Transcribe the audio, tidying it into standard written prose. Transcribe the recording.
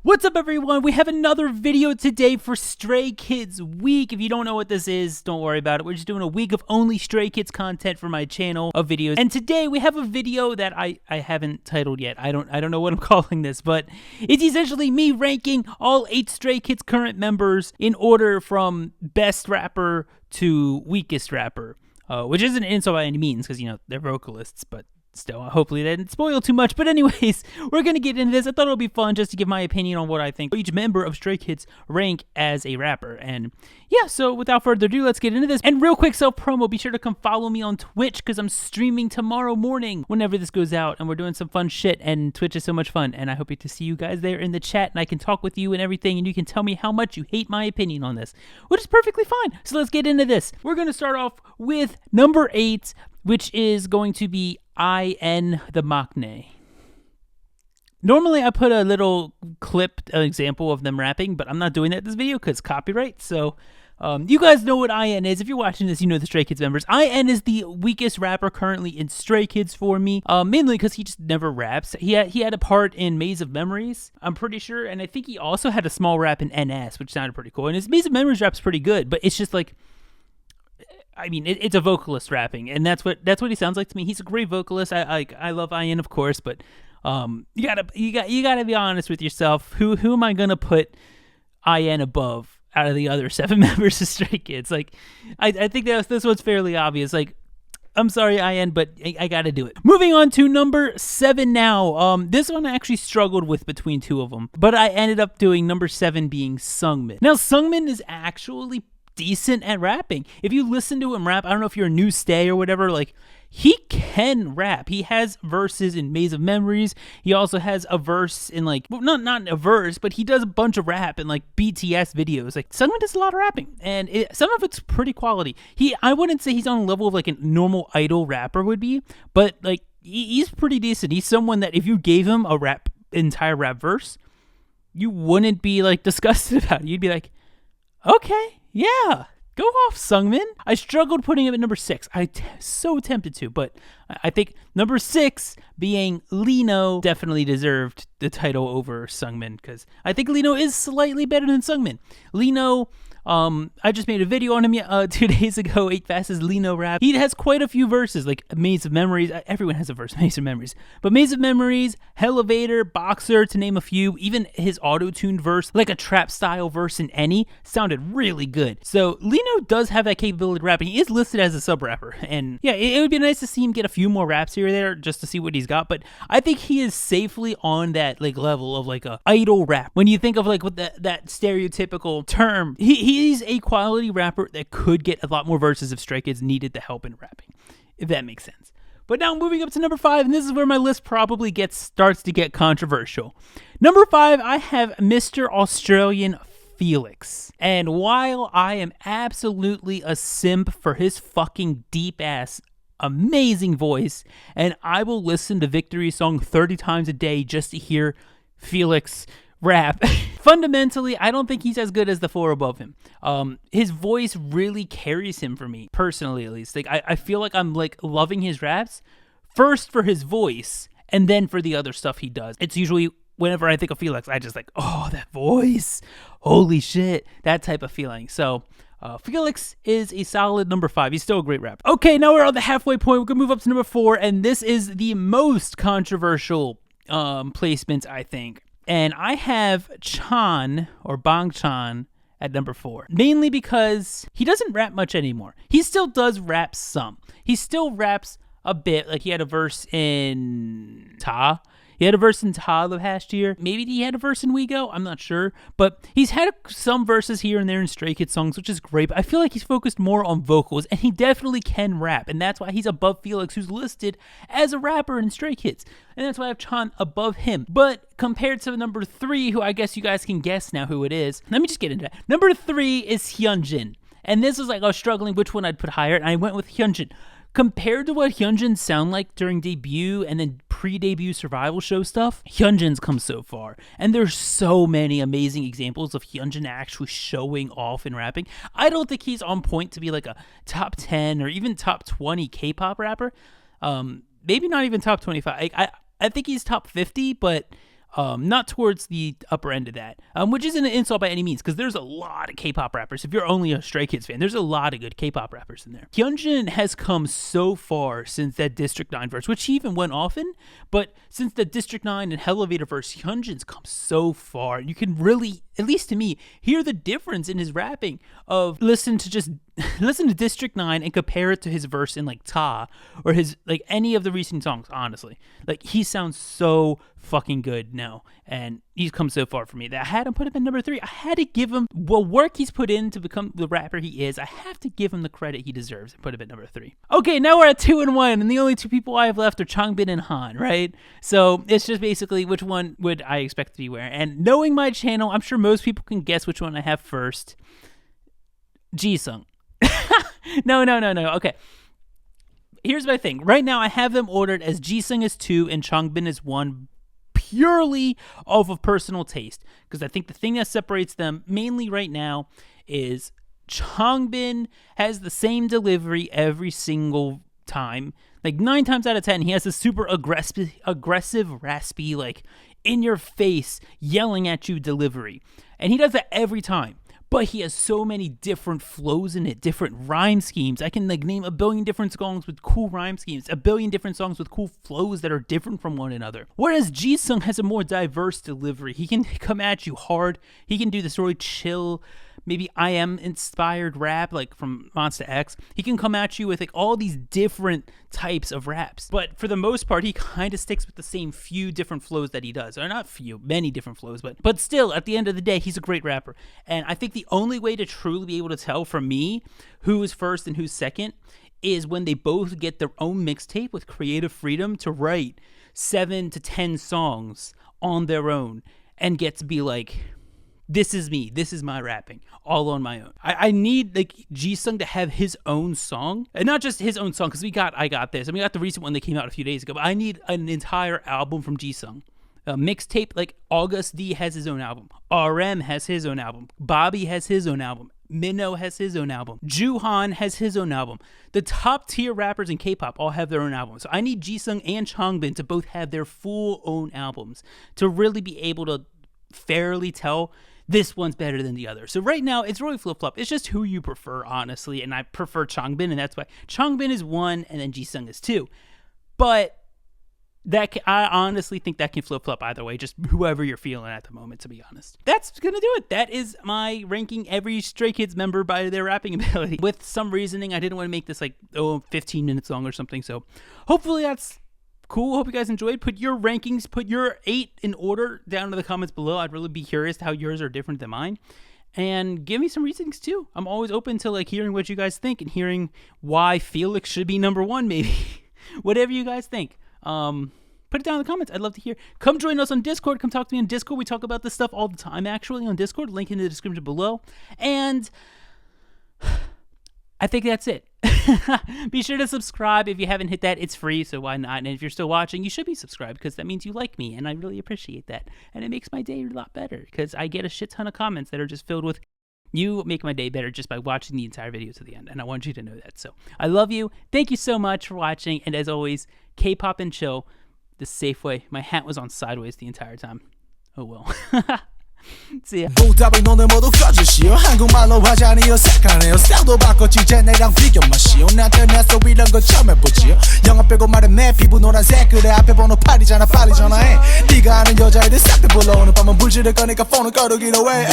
What's up, everyone? We have another video today for Stray Kids Week. If you don't know what this is, don't worry about it. We're just doing a week of only Stray Kids content for my channel of videos. And today we have a video that I haven't titled yet. I don't know what I'm calling this, but it's essentially me ranking all 8 Stray Kids current members in order from best rapper to weakest rapper. Which isn't an insult by any means, because, you know, they're vocalists, but still, hopefully they didn't spoil too much. But anyways, we're going to get into this. I thought it would be fun just to give my opinion on what I think each member of Stray Kids rank as a rapper. And yeah, so without further ado, let's get into this. And real quick self-promo, be sure to come follow me on Twitch because I'm streaming tomorrow morning whenever this goes out. And we're doing some fun shit, and Twitch is so much fun. And I hope to see you guys there in the chat, and I can talk with you and everything, and you can tell me how much you hate my opinion on this, which is perfectly fine. So let's get into this. We're going to start off with number 8, which is going to be IN the Maknae. Normally I put a little clip, an example of them rapping, but I'm not doing that in this video because copyright. So you guys know what IN is. If you're watching this, you know the Stray Kids members. IN is the weakest rapper currently in Stray Kids for me, mainly because he just never raps. He had a part in Maze of Memories, I'm pretty sure, and I think he also had a small rap in NS, which sounded pretty cool. And his Maze of Memories rap's pretty good, but it's just like, I mean, it's a vocalist rapping, and that's what he sounds like to me. He's a great vocalist. I love IN, of course, but you gotta be honest with yourself. Who am I gonna put IN above out of the other 7 members of Stray Kids? Like, I think this one's fairly obvious. Like, I'm sorry, IN, but I gotta do it. Moving on to number 7 now. This one I actually struggled with between 2 of them, but I ended up doing number 7 being Seungmin. Now, Seungmin is actually decent at rapping. If you listen to him rap, I don't know if you're a new stay or whatever, like, he can rap. He has verses in Maze of Memories. He also has a verse in, like, well, not a verse, but he does a bunch of rap in, like, BTS videos. Like, someone does a lot of rapping, and some of it's pretty quality. I wouldn't say he's on a level of, like, a normal idol rapper would be, but, like, he's pretty decent. He's someone that if you gave him a entire rap verse, you wouldn't be, like, disgusted about it. You'd be like, okay, yeah, go off, Seungmin. I struggled putting him at number 6. So tempted to, but I think number 6 being Lino definitely deserved the title over Seungmin, because I think Lino is slightly better than Seungmin. Lino, I just made a video on him 2 days ago, 8 fastest Lino rap. He has quite a few verses, like Maze of Memories. Everyone has a verse, Maze of Memories. But Maze of Memories, Elevator, Boxer, to name a few. Even his auto-tuned verse, like a trap-style verse in Any, sounded really good. So Lino does have that capability of rapping. He is listed as a sub-rapper. And yeah, it would be nice to see him get a few more raps here or there just to see what he's got. But I think he is safely on that, like, level of, like, a idol rap. When you think of, like, what that stereotypical term, he's a quality rapper that could get a lot more verses if Stray Kids needed the help in rapping, if that makes sense. But now moving up to number 5, and this is where my list probably starts to get controversial. Number 5, I have Mr. Australian Felix. And while I am absolutely a simp for his fucking deep-ass amazing voice, and I will listen to Victory's song 30 times a day just to hear Felix rap, fundamentally, I don't think he's as good as the 4 above him. His voice really carries him for me, personally at least. Like, I feel like I'm, like, loving his raps first for his voice and then for the other stuff he does. It's usually whenever I think of Felix, I just like, oh, that voice, holy shit, that type of feeling. So Felix is a solid number 5. He's still a great rapper. Okay, now we're on the halfway point. We're gonna move up to number 4, and this is the most controversial placement, I think. And I have Chan, or Bang Chan, at number 4. Mainly because he doesn't rap much anymore. He still does rap some. He still raps a bit. Like, he had a verse in Ta. He had a verse in Ta the past year. Maybe he had a verse in We Go. I'm not sure. But he's had some verses here and there in Stray Kids songs, which is great. But I feel like he's focused more on vocals, and he definitely can rap. And that's why he's above Felix, who's listed as a rapper in Stray Kids. And that's why I have Chan above him. But compared to number 3, who I guess you guys can guess now who it is. Let me just get into that. Number 3 is Hyunjin. And this was like I was struggling which one I'd put higher, and I went with Hyunjin. Compared to what Hyunjin sound like during debut and then pre-debut survival show stuff, Hyunjin's come so far. And there's so many amazing examples of Hyunjin actually showing off in rapping. I don't think he's on point to be like a top 10 or even top 20 K-pop rapper. Maybe not even top 25. I think he's top 50, but not towards the upper end of that, which isn't an insult by any means, because there's a lot of K-pop rappers. If you're only a Stray Kids fan, there's a lot of good K-pop rappers in there. Hyunjin has come so far since that District 9 verse, which he even went off in, but since the District 9 and Elevator verse, Hyunjin's come so far. You can really, at least to me, hear the difference in his rapping of listen to District 9 and compare it to his verse in like Ta or his like any of the recent songs, honestly. Like he sounds so fucking good now, and he's come so far for me that I had to put him at number 3. I had to give him the work he's put in to become the rapper he is. I have to give him the credit he deserves and put him at number 3. Okay, now we're at 2 and 1, and the only 2 people I have left are Changbin and Han, right? So it's just basically which one would I expect to be where. And knowing my channel, I'm sure most people can guess which one I have first. Jisung. No. Okay. Here's my thing. Right now, I have them ordered as Jisung is 2 and Changbin is 1, purely off of personal taste. Because I think the thing that separates them mainly right now is Changbin has the same delivery every single time. Like 9 times out of 10, he has a super aggressive, raspy, like in your face, yelling at you delivery. And he does that every time. But he has so many different flows in it, different rhyme schemes. I can like name a billion different songs with cool rhyme schemes, a billion different songs with cool flows that are different from one another. Whereas Jisung has a more diverse delivery. He can come at you hard. He can do this really chill, maybe IM inspired rap like from Monsta X. He can come at you with like all these different types of raps. But for the most part, he kind of sticks with the same few different flows that he does. Or not few, many different flows, but still, at the end of the day, he's a great rapper. And I think the only way to truly be able to tell from me who is first and who's second is when they both get their own mixtape with creative freedom to write 7 to 10 songs on their own and get to be like, this is me. This is my rapping, all on my own. I need like Jisung to have his own song, and not just his own song, because I Got This, and we got the recent one that came out a few days ago. But I need an entire album from Jisung, a mixtape. Like August D has his own album, RM has his own album, Bobby has his own album, Minho has his own album, Juhan has his own album. The top tier rappers in K-pop all have their own albums. So I need Jisung and Changbin to both have their full own albums to really be able to fairly tell this one's better than the other. So right now, it's really flip-flop. It's just who you prefer, honestly, and I prefer Changbin, and that's why Changbin is 1 and then Jisung is 2. But I honestly think that can flip-flop either way, just whoever you're feeling at the moment, to be honest. That's gonna do it. That is my ranking every Stray Kids member by their rapping ability. With some reasoning, I didn't want to make this like 15 minutes long or something, so hopefully that's cool. Hope you guys enjoyed. Put your rankings, put your 8 in order down in the comments below. I'd really be curious how yours are different than mine. And give me some reasons too. I'm always open to like hearing what you guys think and hearing why Felix should be number 1, maybe. Whatever you guys think. Put it down in the comments. I'd love to hear. Come join us on Discord. Come talk to me on Discord. We talk about this stuff all the time, actually, on Discord. Link in the description below. And I think that's it. Be sure to subscribe if you haven't hit that. It's free, so why not? And if you're still watching, you should be subscribed because that means you like me, and I really appreciate that. And it makes my day a lot better because I get a shit ton of comments that are just filled with, you make my day better just by watching the entire video to the end, and I want you to know that. So I love you. Thank you so much for watching, and as always, K-pop and chill the safe way. My hat was on sideways the entire time. Oh well. See ya. 보답을 너네 모두 꺼주시오. 한국말로 하자니요 색하네요. 스타일도 바꿨지 이제 내랑 비교 마시오. 나한테 내서 이런 거 처음 해보지요. 영어 빼고 말해 내 피부 노란색 그래 앞에 번호 8이잖아 빨리 전화해. 네가 아는 여자애들 싹 다 불러 오늘 밤은 불지를 거니까 폰을 꺼두기로 해.